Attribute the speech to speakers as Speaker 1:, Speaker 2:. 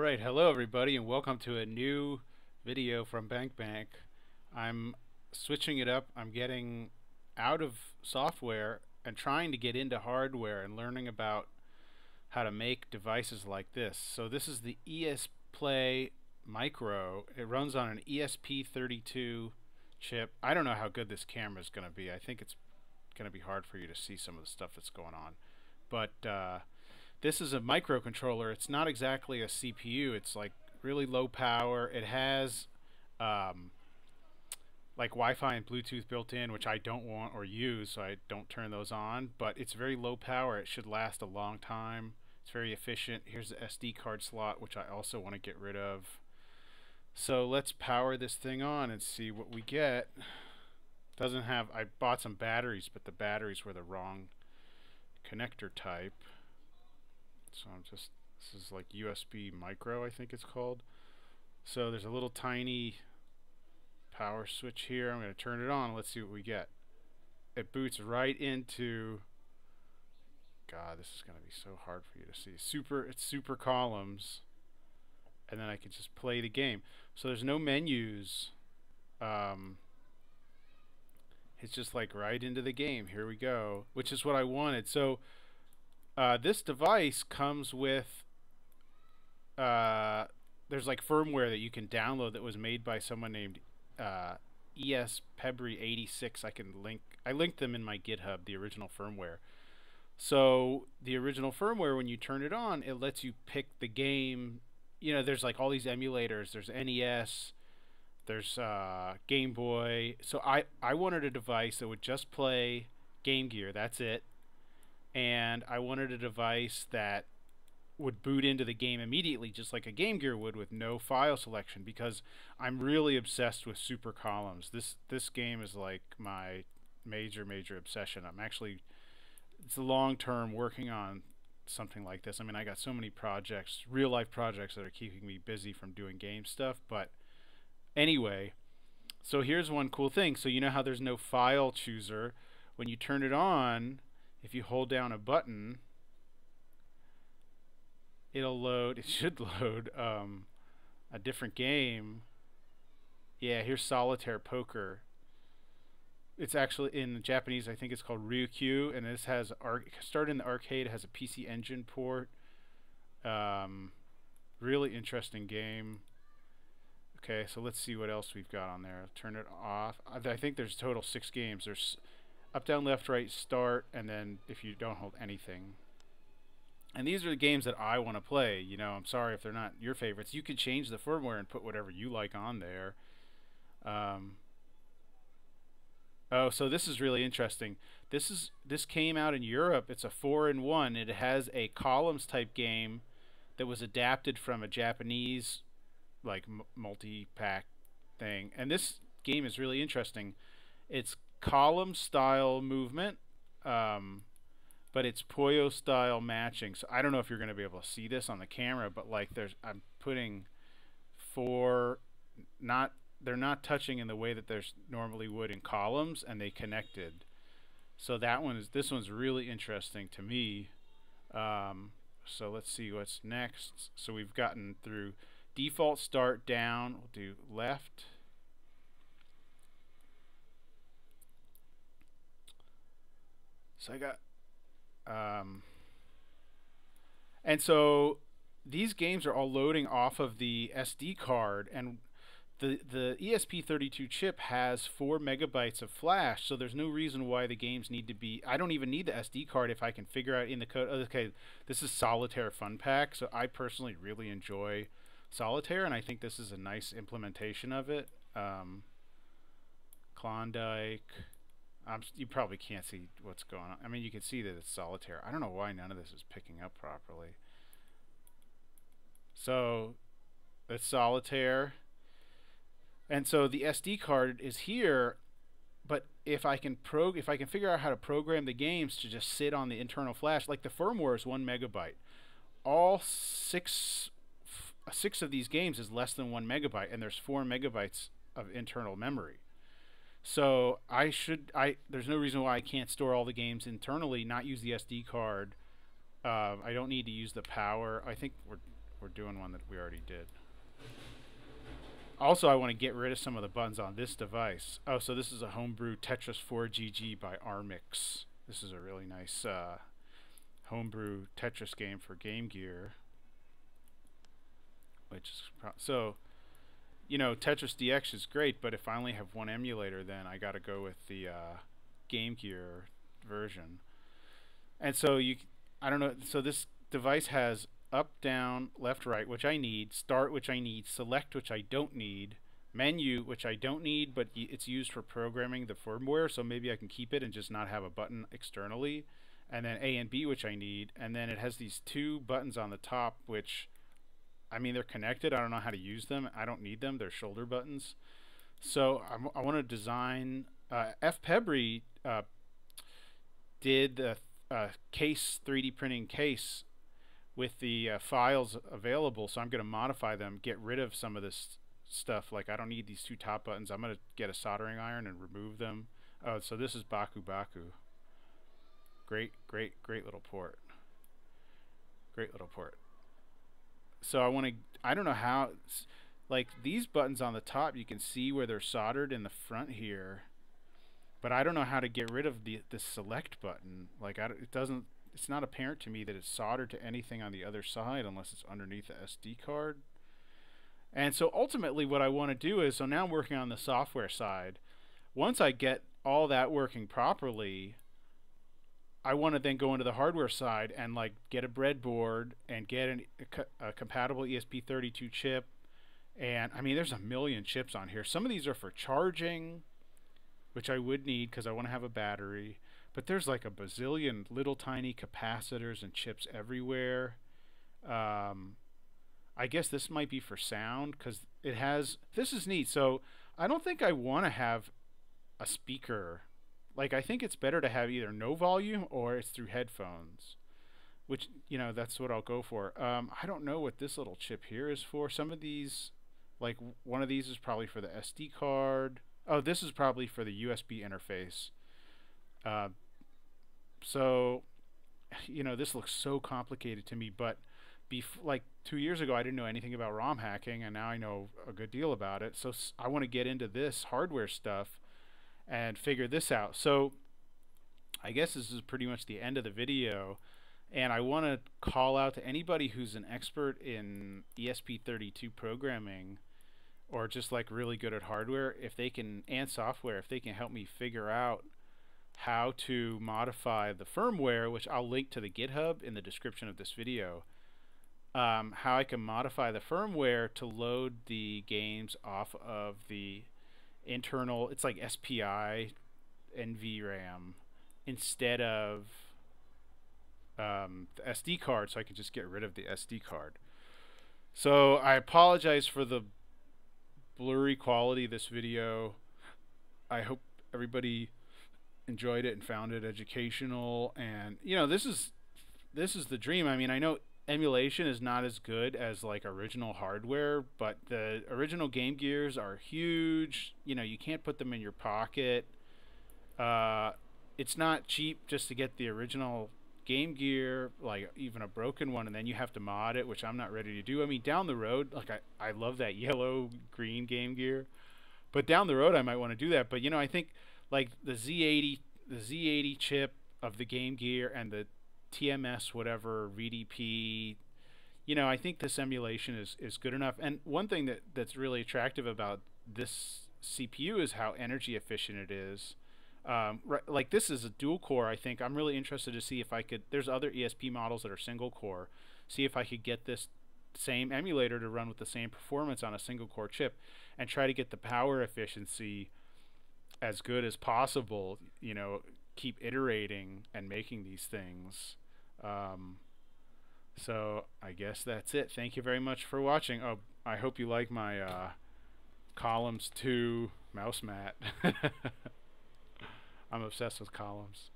Speaker 1: Alright, hello everybody and welcome to a new video from Bank. I'm switching it up. I'm getting out of software and trying to get into hardware and learning about how to make devices like this. So this is the esplay Micro. It runs on an ESP32 chip. I don't know how good this camera is going to be. I think it's going to be hard for you to see some of the stuff that's going on. But this is a microcontroller. It's not exactly a CPU. It's like really low power. It has like Wi-Fi and Bluetooth built in, which I don't want or use, so I don't turn those on. But it's very low power. It should last a long time. It's very efficient. Here's the SD card slot, which I also want to get rid of. So let's power this thing on and see what we get. Doesn't have, I bought some batteries, but the batteries were the wrong connector type. So this is like USB micro, I think it's called. So there's a little tiny power switch here. I'm going to turn it on. Let's see what we get. It boots right into, God, this is going to be so hard for you to see. It's super columns. And then I can just play the game. So there's no menus. It's just like right into the game. Here we go, which is what I wanted. So this device comes with there's like firmware that you can download that was made by someone named espebry86. I linked them in my GitHub, the original firmware. So the original firmware, when you turn it on, it lets you pick the game. You know, there's like all these emulators. There's NES, there's Game Boy. So I wanted a device that would just play Game Gear. That's it. And I wanted a device that would boot into the game immediately, just like a Game Gear would, with no file selection, because I'm really obsessed with super columns. This game is like my major obsession. It's a long term working on something like this. I mean, I got so many projects, real life projects, that are keeping me busy from doing game stuff. But anyway, so here's one cool thing. So you know how there's no file chooser? When you turn it on, if you hold down a button, it'll load, it should load a different game. Yeah, here's Solitaire Poker. It's actually in Japanese, I think it's called Ryukyu, and this has started in the arcade. It has a PC Engine port. Really interesting game. Okay, so let's see what else we've got on there. Turn it off. I think there's total 6 games. There's up, down, left, right, start, and then if you don't hold anything. And these are the games that I want to play. You know, I'm sorry if they're not your favorites. You could change the firmware and put whatever you like on there. Oh, so this is really interesting. This came out in Europe. It's a 4-in-1. It has a columns type game that was adapted from a Japanese like multi-pack thing. And this game is really interesting. It's column style movement, but it's Puyo style matching. So I don't know if you're going to be able to see this on the camera, but like I'm putting they're not touching in the way that there's normally would in columns, and they connected. So this one's really interesting to me. So let's see what's next. So we've gotten through default start down. We'll do left. So I got and so these games are all loading off of the SD card, and the ESP32 chip has 4 megabytes of flash, so there's no reason why the games need to be. I don't even need the SD card if I can figure out in the code. Okay, this is Solitaire Fun Pack, so I personally really enjoy Solitaire, and I think this is a nice implementation of it. Klondike. You probably can't see what's going on. I mean, you can see that it's Solitaire. I don't know why none of this is picking up properly. So it's Solitaire. And so the SD card is here, but if I can figure out how to program the games to just sit on the internal flash, like the firmware is 1 megabyte. All six of these games is less than 1 megabyte, and there's 4 megabytes of internal memory. So there's no reason why I can't store all the games internally, not use the SD card. I don't need to use the power. I think we're doing one that we already did. Also, I want to get rid of some of the buttons on this device. Oh, so this is a homebrew Tetris 4GG by Armix. This is a really nice homebrew Tetris game for Game Gear. Which is so, you know, Tetris DX is great, but if I only have one emulator, then I got to go with the Game Gear version. And so I don't know. So this device has up, down, left, right, which I need, start, which I need, select, which I don't need, menu, which I don't need, but it's used for programming the firmware, so maybe I can keep it and just not have a button externally, and then A and B, which I need, and then it has these two buttons on the top, which, I mean, they're connected. I don't know how to use them. I don't need them. They're shoulder buttons. So I want to design, FPebry did the case, 3D printing case, with the files available, so I'm going to modify them, get rid of some of this stuff. Like, I don't need these two top buttons. I'm going to get a soldering iron and remove them. Oh, so this is Baku Baku. Great little port. Great little port. So I don't know how, like, these buttons on the top, you can see where they're soldered in the front here, but I don't know how to get rid of the select button. Like, it's not apparent to me that it's soldered to anything on the other side unless it's underneath the SD card. And so ultimately what I want to do is, so now I'm working on the software side. Once I get all that working properly, I want to then go into the hardware side and like get a breadboard and get a compatible ESP32 chip. And I mean, there's a million chips on here. Some of these are for charging, which I would need because I want to have a battery. But there's like a bazillion little tiny capacitors and chips everywhere. I guess this might be for sound because it has, this is neat. So I don't think I want to have a speaker. Like, I think it's better to have either no volume or it's through headphones, which, you know, that's what I'll go for. I don't know what this little chip here is for. Some of these, like one of these is probably for the SD card. Oh, this is probably for the USB interface. So, you know, this looks so complicated to me, but like 2 years ago I didn't know anything about ROM hacking, and now I know a good deal about it. So I want to get into this hardware stuff and figure this out. So I guess this is pretty much the end of the video, and I want to call out to anybody who's an expert in ESP32 programming or just like really good at hardware, if they can, and software, if they can help me figure out how to modify the firmware, which I'll link to the GitHub in the description of this video, how I can modify the firmware to load the games off of the internal, it's like SPI NVRAM instead of the SD card, so I can just get rid of the SD card. So I apologize for the blurry quality of this video. I hope everybody enjoyed it and found it educational, and you know, this is the dream. I mean, I know emulation is not as good as like original hardware, but the original Game Gears are huge. You know, you can't put them in your pocket. It's not cheap just to get the original Game Gear, like even a broken one, and then you have to mod it, which I'm not ready to do. I mean, down the road, like I love that yellow green Game Gear, but down the road I might want to do that. But you know, I think like the Z80 chip of the Game Gear and the TMS whatever VDP, you know, I think this emulation is good enough. And one thing that's really attractive about this CPU is how energy efficient it is. Right, like this is a dual core. I think I'm really interested to see if I could, there's other ESP models that are single core, see if I could get this same emulator to run with the same performance on a single core chip and try to get the power efficiency as good as possible, you know, keep iterating and making these things. So I guess that's it. Thank you very much for watching. Oh, I hope you like my Columns 2 mouse mat. I'm obsessed with columns.